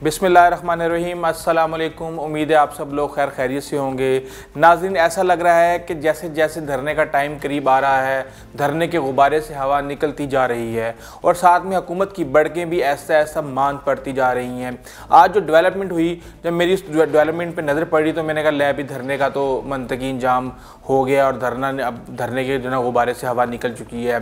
बिस्मिल्लाहिर्रहमानिर्रहीम। अस्सलाम वालेकुम। उम्मीद है आप सब लोग खैर खैरियत से होंगे। नाज़रीन, ऐसा लग रहा है कि जैसे जैसे धरने का टाइम करीब आ रहा है, धरने के गुब्बारे से हवा निकलती जा रही है और साथ में हुकूमत की बड़कें भी ऐसा ऐसा मान पड़ती जा रही हैं। आज जो डेवलपमेंट हुई, जब मेरी इस डेवलपमेंट पर नज़र पड़ी तो मैंने कहा ले अभी धरने का तो मंतकी इंजाम हो गया और अब धरने के जो ना गुब्बारे से हवा निकल चुकी है।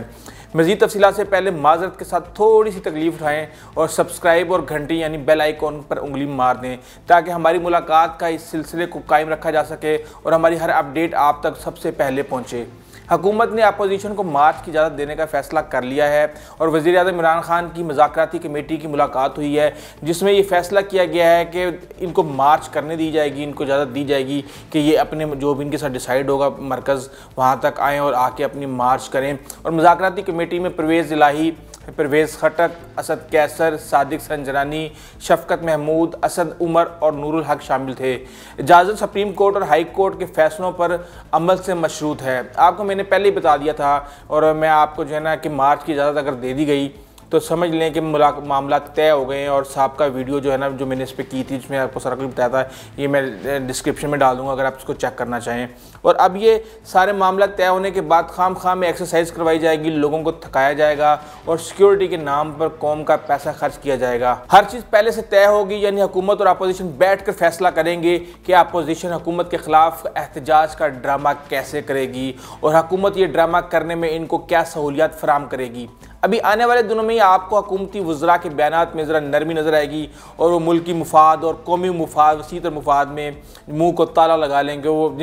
मज़ीद तफ़सीलात से पहले माज़रत के साथ थोड़ी सी तकलीफ़ उठाएँ और सब्सक्राइब और घंटी यानी बेल आइकॉन पर उंगली मार दें ताकि हमारी मुलाकात का इस सिलसिले को कायम रखा जा सके और हमारी हर अपडेट आप तक सबसे पहले पहुँचे। हुकूमत ने अपोजिशन को मार्च की इजाज़त देने का फ़ैसला कर लिया है और वज़ीर-ए-आज़म इमरान खान की मुज़ाकराती कमेटी की मुलाकात हुई है, जिसमें ये फ़ैसला किया गया है कि इनको मार्च करने दी जाएगी, इनको इजाज़त दी जाएगी कि ये अपने जो भी इनके साथ डिसाइड होगा मरकज़ वहाँ तक आएँ और आके अपनी मार्च करें। और मुज़ाकराती कमेटी में परवेज़ इलाही, परवेज़ खटक, असद कैसर, सादिक संजरानी, शफकत महमूद, असद उमर और नूरुल हक शामिल थे। इजाज़त सुप्रीम कोर्ट और हाई कोर्ट के फैसलों पर अमल से मशरूत है। आपको मैंने पहले ही बता दिया था और मैं आपको जो है ना कि मार्च की इजाज़त अगर दे दी गई तो समझ लें कि मामला तय हो गए हैं। और साहब का वीडियो जो है ना जो मैंने इस पर की थी, जिसमें आपको सारा कुछ बताया था, ये मैं डिस्क्रिप्शन में डाल दूंगा अगर आप इसको चेक करना चाहें। और अब ये सारे मामला तय होने के बाद खाम में एक्सरसाइज करवाई जाएगी, लोगों को थकाया जाएगा और सिक्योरिटी के नाम पर कौम का पैसा खर्च किया जाएगा। हर चीज़ पहले से तय होगी, यानी हुकूमत और अपोजिशन बैठ कर फैसला करेंगे कि अपोजिशन हुकूमत के ख़िलाफ़ एहतजाज का ड्रामा कैसे करेगी और हुकूमत ये ड्रामा करने में इनको क्या सहूलियात फराम करेगी। अभी आने वाले दिनों में ही आपको हुकूमती वज़रा के बयानात में ज़रा नरमी नज़र आएगी और वो मुल्की मुफाद और कौमी मुफाद, वसीतर मुफाद में मुंह को ताला लगा लेंगे। वो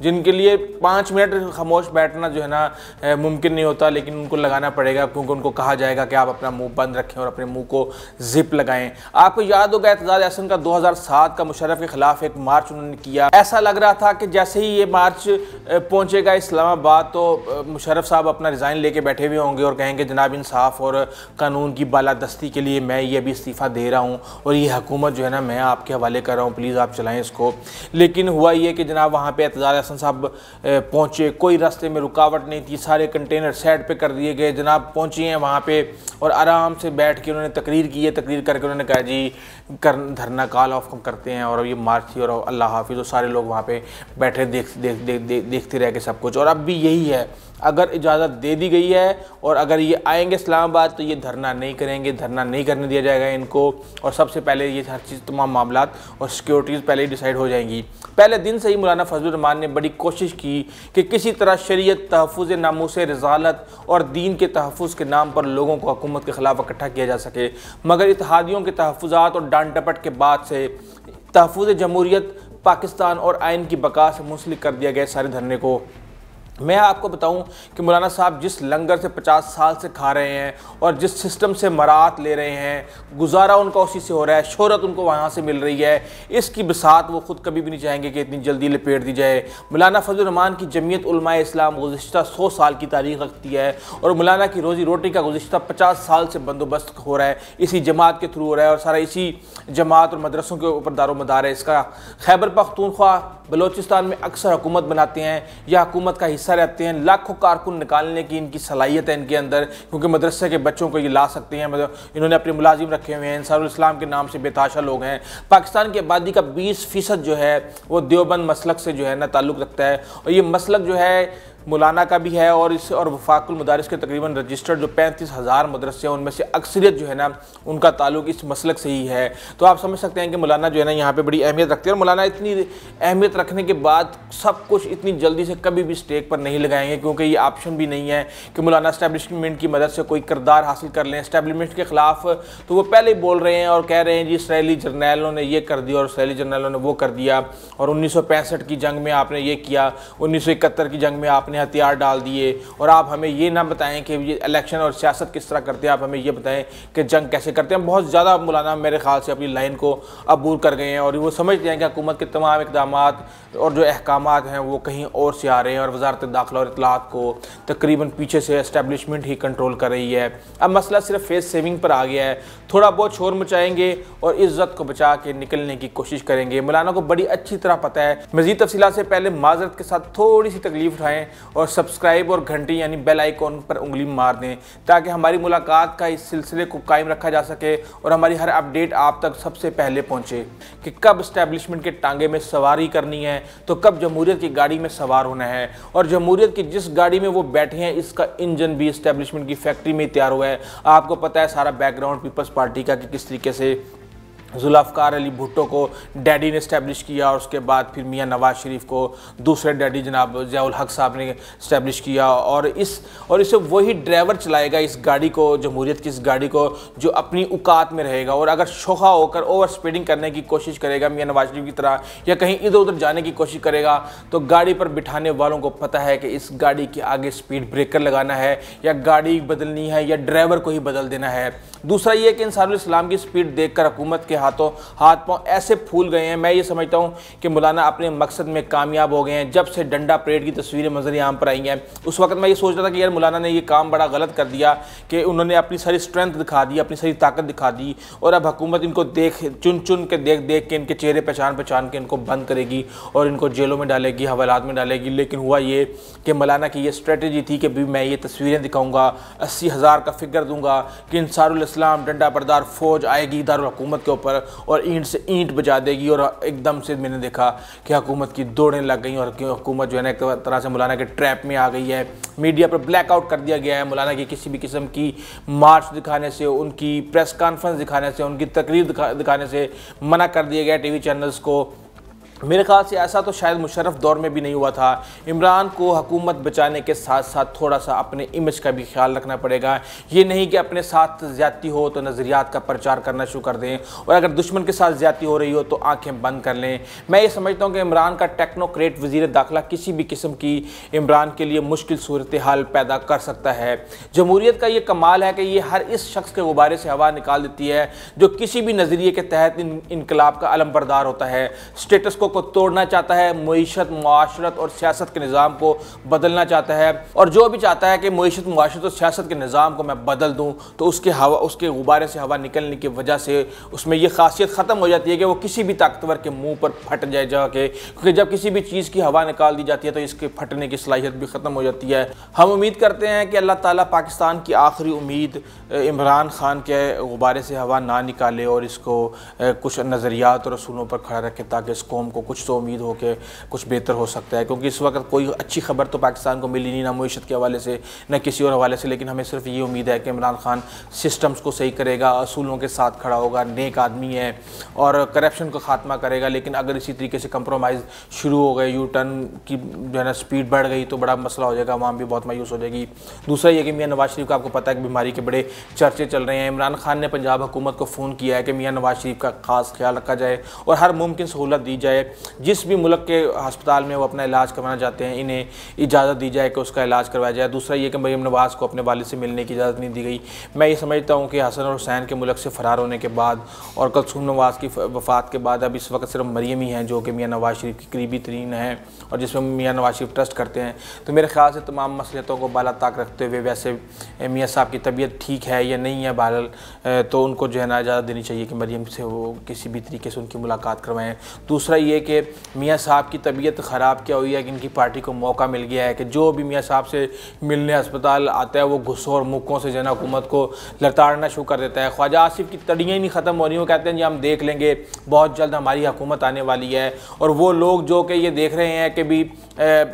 जिनके लिए 5 मिनट खामोश बैठना जो है ना मुमकिन नहीं होता, लेकिन उनको लगाना पड़ेगा क्योंकि उनको कहा जाएगा कि आप अपना मुंह बंद रखें और अपने मुंह को जिप लगाएं। आपको याद होगा एतजाज एहसन का 2007 का मुशर्रफ के ख़िलाफ़ एक मार्च उन्होंने किया। ऐसा लग रहा था कि जैसे ही ये मार्च पहुँचेगा इस्लामाबाद तो मुशर्रफ साहब अपना रिज़ाइन लेके बैठे हुए होंगे और कहेंगे जनाब इंसाफ और कानून की बालादस्ती के लिए मैं ये भी इस्तीफ़ा दे रहा हूँ और ये हुकूमत जो है ना मैं आपके हवाले कर रहा हूँ, प्लीज़ आप चलाएं इसको। लेकिन हुआ ये कि जनाब वहाँ पे एतजाज एहसन साहब पहुँचे, कोई रास्ते में रुकावट नहीं थी, सारे कंटेनर साइड पे कर दिए गए। जनाब पहुँचे हैं वहाँ पे और आराम से बैठ के उन्होंने तकरीर की है। तकरीर करके उन्होंने कहा जी धरना कॉल ऑफ करते हैं और ये मार्च थी और अल्लाह हाफिज़। और सारे लोग वहाँ पे बैठे देखते रह के सब कुछ। और अब भी यही है, अगर इजाज़त दे दी गई है और अगर ये आएंगे इस्लामाबाद तो ये धरना नहीं करेंगे, धरना नहीं करने दिया जाएगा इनको। और सबसे पहले ये हर चीज़ तमाम मामलात और सिक्योरिटीज़ पहले ही डिसाइड हो जाएंगी। पहले दिन से ही मौलाना फजलुर रहमान ने बड़ी कोशिश की कि किसी तरह शरीयत, तहफ़्फ़ुज़ नामूस रिसालत और दीन के तहफ़्फ़ुज़ के नाम पर लोगों को हुकूमत के ख़िलाफ़ इकट्ठा किया जा सके, मगर इत्तेहादियों के तहफ़्फ़ुज़ात और डांट डपट के बाद से तहफ़्फ़ुज़ जमहूरियत, पाकिस्तान और आइन की बका से मुंसलिक कर दिया गया सारे धरने को। मैं आपको बताऊं कि मौलाना साहब जिस लंगर से 50 साल से खा रहे हैं और जिस सिस्टम से मरात ले रहे हैं, गुजारा उनका उसी से हो रहा है, शोहरत उनको वहाँ से मिल रही है, इसकी बिसात वो ख़ुद कभी भी नहीं चाहेंगे कि इतनी जल्दी लपेट दी जाए। मौलाना फजलुर रहमान की जमीयत उलमाए इस्लाम गुज़िश्ता 100 साल की तारीख़ रखती है और मौलाना की रोज़ी रोटी का गुज़िश्ता 50 साल से बंदोबस्त हो रहा है, इसी जमात के थ्रू हो रहा है और सारा इसी जमात और मदरसों के ऊपर दारोमदार है इसका। खैबर पख्तूनख्वा, बलोचिस्तान में अक्सर हुकूमत बनाते हैं या हुकूमत का हिस्सा रहते हैं। लाखों कारकुन निकालने की इनकी सलाहियत है इनके अंदर, क्योंकि मदरसे के बच्चों को ये ला सकते हैं। इन्होंने अपने मुलाजिम रखे हुए हैं, अंसारुल इस्लाम के नाम से बेताशा लोग हैं। पाकिस्तान की आबादी का 20% जो है वो देवबंद मसलक से जो है ना ताल्लुक़ रखता है और ये मसलक जो है मौलाना का भी है और वफाकुल मदारिस के तकरीबन रजिस्टर्ड जो 35,000 मदरसे हैं उनमें से अक्सरियत जो है ना उनका ताल्लुक इस मसलक से ही है। तो आप समझ सकते हैं कि मौलाना जो है ना यहाँ पे बड़ी अहमियत रखते हैं और मौलाना इतनी अहमियत रखने के बाद सब कुछ इतनी जल्दी से कभी भी स्टेक पर नहीं लगाएंगे, क्योंकि ये ऑप्शन भी नहीं है कि मौलाना इस्टेब्लिशमेंट की मदद से कोई किरदार हासिल कर लें इस्टेब्लिशमेंट के ख़िलाफ़। तो वो पहले ही बोल रहे हैं और कह रहे हैं जी इसराइली जर्नैलों ने ये कर दिया और इसराइली जर्नैलों ने वो कर दिया और 1965 की जंग में आपने ये किया, 1971 की जंग में आपने हथियार डाल दिए और आप हमें ये ना बताएं कि ये इलेक्शन और सियासत किस तरह करते हैं, आप हमें ये बताएं कि जंग कैसे करते हैं। बहुत ज़्यादा मौलाना मेरे ख्याल से अपनी लाइन को अबूर कर गए हैं और वो समझते हैं कि हुकूमत के तमाम इक़दामात और जो अहकामात हैं वो कहीं और से आ रहे हैं और वज़ारत दाखिला और इत्तलाआत को तकरीबन पीछे से एस्टेब्लिशमेंट ही कंट्रोल कर रही है। अब मसला सिर्फ फेस सेविंग पर आ गया है, थोड़ा बहुत शोर मचाएंगे और इज़्ज़त को बचा के निकलने की कोशिश करेंगे। मौलाना को बड़ी अच्छी तरह पता है। मज़ीद तफसीलात से पहले माज़रत के साथ थोड़ी सी तकलीफ़ उठाएँ और सब्सक्राइब और घंटी यानी बेल आइकॉन पर उंगली मार दें, ताकि हमारी मुलाकात का इस सिलसिले को कायम रखा जा सके और हमारी हर अपडेट आप तक सबसे पहले पहुंचे कि कब इस्टेब्लिशमेंट के टांगे में सवारी करनी है तो कब जमहूरियत की गाड़ी में सवार होना है, और जमहूरियत की जिस गाड़ी में वो बैठे हैं इसका इंजन भी इस्टेब्लिशमेंट की फैक्ट्री में तैयार हुआ है। आपको पता है सारा बैकग्राउंड पीपल्स पार्टी का कि किस तरीके से जुल्फ़िकार अली भुट्टो को डैडी ने इस्टेब्लिश किया और उसके बाद फिर मियां नवाज शरीफ को दूसरे डैडी जनाब ज़ियाउल हक साहब ने इस्टेब्लिश किया, और इसे वही ड्राइवर चलाएगा इस गाड़ी को, जमहूरियत की इस गाड़ी को, जो अपनी औकात में रहेगा। और अगर शोखा होकर ओवर स्पीडिंग करने की कोशिश करेगा मियां नवाज शरीफ की तरह या कहीं इधर उधर जाने की कोशिश करेगा तो गाड़ी पर बिठाने वालों को पता है कि इस गाड़ी के आगे स्पीड ब्रेकर लगाना है या गाड़ी बदलनी है या ड्राइवर को ही बदल देना है। दूसरा ये कि अंसारुल इस्लाम की स्पीड देखकर हुकूमत के हाथ पांव ऐसे फूल गए हैं। मैं ये समझता हूं कि मौलाना अपने मकसद में कामयाब हो गए हैं। जब से डंडा परेड की तस्वीरें मंजर आम पर आई हैं उस वक्त मैं ये सोच रहा था कि यार मौलाना ने ये काम बड़ा गलत कर दिया कि उन्होंने अपनी सारी स्ट्रेंथ दिखा दी, अपनी सारी ताकत दिखा दी, और अब हुकूमत इनको चुन चुन के देख के इनके चेहरे पहचान के इनको बंद करेगी और इनको जेलों में डालेगी, हवालात में डालेगी। लेकिन हुआ ये कि मौलाना की ये स्ट्रेटजी थी कि भी मैं ये तस्वीरें दिखाऊंगा, 80,000 का फिगर दूंगा कि अंसारुल इस्लाम डंडा बरदार फौज आएगी दारुल हुकूमत के ऊपर और ईंट से ईंट बजा देगी। और एकदम से मैंने देखा कि हुकूमत की दौड़ें लग गई और हुकूमत जो है ना एक तरह से मौलाना के ट्रैप में आ गई है। मीडिया पर ब्लैकआउट कर दिया गया है। मौलाना की किसी भी किस्म की मार्च दिखाने से, उनकी प्रेस कॉन्फ्रेंस दिखाने से, उनकी तकरीर दिखाने से मना कर दिया गया टीवी चैनल्स को। मेरे ख्याल से ऐसा तो शायद मुशर्रफ दौर में भी नहीं हुआ था। इमरान को हुकूमत बचाने के साथ साथ थोड़ा सा अपने इमेज का भी ख्याल रखना पड़ेगा। ये नहीं कि अपने साथ ज़्यादती हो तो नज़रियात का प्रचार करना शुरू कर दें, और अगर दुश्मन के साथ ज़्यादती हो रही हो तो आंखें बंद कर लें। मैं ये समझता हूँ कि इमरान का टेक्नोक्रेट वज़ीर दाखिला किसी भी किस्म की इमरान के लिए मुश्किल सूरत हाल पैदा कर सकता है। जमहूरियत का ये कमाल है कि ये हर इस शख्स के गुब्बारे से हवा निकाल देती है जो किसी भी नज़रिए के तहत इनकलाब का अलमबरदार होता है, स्टेटस को तोड़ना चाहता है, मुईशत, मुआशरत और सियासत के निज़ाम को बदलना चाहता है। और जो भी चाहता है कि मुईशत, मुआशरत और सियासत के निज़ाम को मैं बदल दूं तो उसके गुब्बारे से हवा निकलने की वजह से उसमें यह खासियत ख़त्म हो जाती है कि वो किसी भी ताकतवर के मुंह पर फट जाए जाके, क्योंकि जब किसी भी चीज़ की हवा निकाल दी जाती है तो इसके फटने की सलाहियत भी ख़त्म हो जाती है। हम उम्मीद करते हैं कि अल्लाह ताला पाकिस्तान की आखिरी उम्मीद इमरान खान के गुब्बारे से हवा ना निकाले और इसको कुछ नज़रियात और रसूलों पर खड़ा रखे, ताकि इस कौम को कुछ तो उम्मीद हो कि कुछ बेहतर हो सकता है। क्योंकि इस वक्त कोई अच्छी खबर तो पाकिस्तान को मिली नहीं, ना मुईशत के हवाले से न किसी और हवाले से। लेकिन हमें सिर्फ ये उम्मीद है कि इमरान खान सिस्टम्स को सही करेगा, असूलों के साथ खड़ा होगा, नेक आदमी है और करप्शन को ख़ात्मा करेगा। लेकिन अगर इसी तरीके से कंप्रोमाइज़ शुरू हो गए, यू टर्न की जो है ना स्पीड बढ़ गई तो बड़ा मसला हो जाएगा, आवाम भी बहुत मायूस हो जाएगी। दूसरा ये कि मियां नवाज शरीफ का आपको पता है कि बीमारी के बड़े चर्चे चल रहे हैं। इमरान खान ने पंजाब हुकूमत को फ़ोन किया है कि मियां नवाज शरीफ का खास ख्याल रखा जाए और हर मुमकिन सहूलत दी जाए। जिस भी मुल्क के अस्पताल में वो अपना इलाज करवाना चाहते हैं इन्हें इजाज़त दी जाए कि उसका इलाज करवाया जाए। दूसरा ये कि मरीम नवाज़ को अपने वालिद से मिलने की इजाज़त नहीं दी गई। मैं ये समझता हूँ कि हसन और हुसैन के मुल्क से फ़रार होने के बाद और कुलसूम नवाज़ की वफ़ात के बाद अब इस वक्त सिर्फ मरीम ही हैं जो कि मियां नवाज शरीफ की करीबी तरीन हैं और जिसमें मियां नवाज शरीफ ट्रस्ट करते हैं। तो मेरे ख्याल से तमाम मसलियतों को बाला ताक रखते हुए, वैसे मियां साहब की तबीयत ठीक है या नहीं है बहरहाल, तो उनको जो है ना इजाज़त देनी चाहिए कि मरीम से वो किसी भी तरीके से उनकी मुलाकात करवाएँ। दूसरा ये कि मियां साहब की तबीयत ख़राब क्या हुई है कि इनकी पार्टी को मौका मिल गया है कि जो भी मियां साहब से मिलने अस्पताल आता है वो गुस्सों और मुक्कों से जना हुकूमत को लताड़ना शुरू कर देता है। ख्वाजा आसिफ की तड़ियाँ ही नहीं ख़त्म हो रही, वो कहते हैं जी हम देख लेंगे, बहुत जल्द हमारी हुकूमत आने वाली है। और वो लोग जो कि ये देख रहे हैं कि भी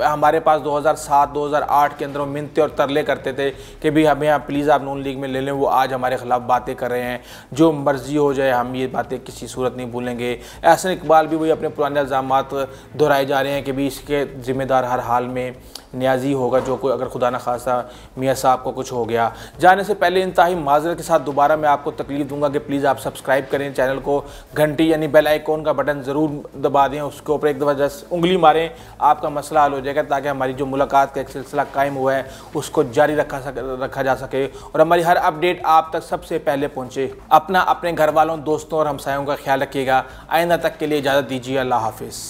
हमारे पास 2007-2008 के अंदर वो मिन्नतें और तरले करते थे कि भी हमें आप प्लीज़ आप नून लीग में ले लें, वो आज हमारे ख़िलाफ़ बातें कर रहे हैं। जो मर्ज़ी हो जाए हम ये बातें किसी सूरत नहीं भूलेंगे। एहसन इकबाल भी वही अपने पुराने इल्ज़ामात दोहराए जा रहे हैं कि भी इसके ज़िम्मेदार हर हाल में न्याजी होगा जो कोई अगर खुदा न खासा मियां साहब को कुछ हो गया। जाने से पहले इंतहाई माज़रत के साथ दोबारा मैं आपको तकलीफ दूंगा कि प्लीज़ आप सब्सक्राइब करें चैनल को, घंटी यानी बेल आइकॉन का बटन ज़रूर दबा दें, उसके ऊपर एक दफ़ा जस्ट उंगली मारें, आपका मसला हल हो जाएगा, ताकि हमारी जो मुलाकात का एक सिलसिला कायम हुआ है उसको जारी रखा जा सके और हमारी हर अपडेट आप तक सबसे पहले पहुँचे। अपना, अपने घर वालों, दोस्तों और हमसायों का ख्याल रखिएगा। आइंदा तक के लिए इजाज़त दीजिए। अल्लाह हाफिज़।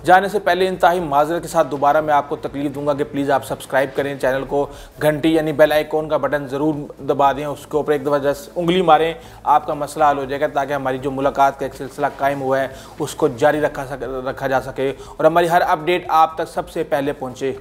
जाने से पहले इंतहाई माजरत के साथ दोबारा मैं आपको तकलीफ दूंगा कि प्लीज़ आप सब्सक्राइब करें चैनल को, घंटी यानी बेल आइकॉन का बटन ज़रूर दबा दें, उसके ऊपर एक दफ़ा जस्ट उंगली मारें, आपका मसला हल हो जाएगा, ताकि हमारी जो मुलाकात का एक सिलसिला कायम हुआ है उसको जारी रखा जा सके और हमारी हर अपडेट आप तक सबसे पहले पहुँचे।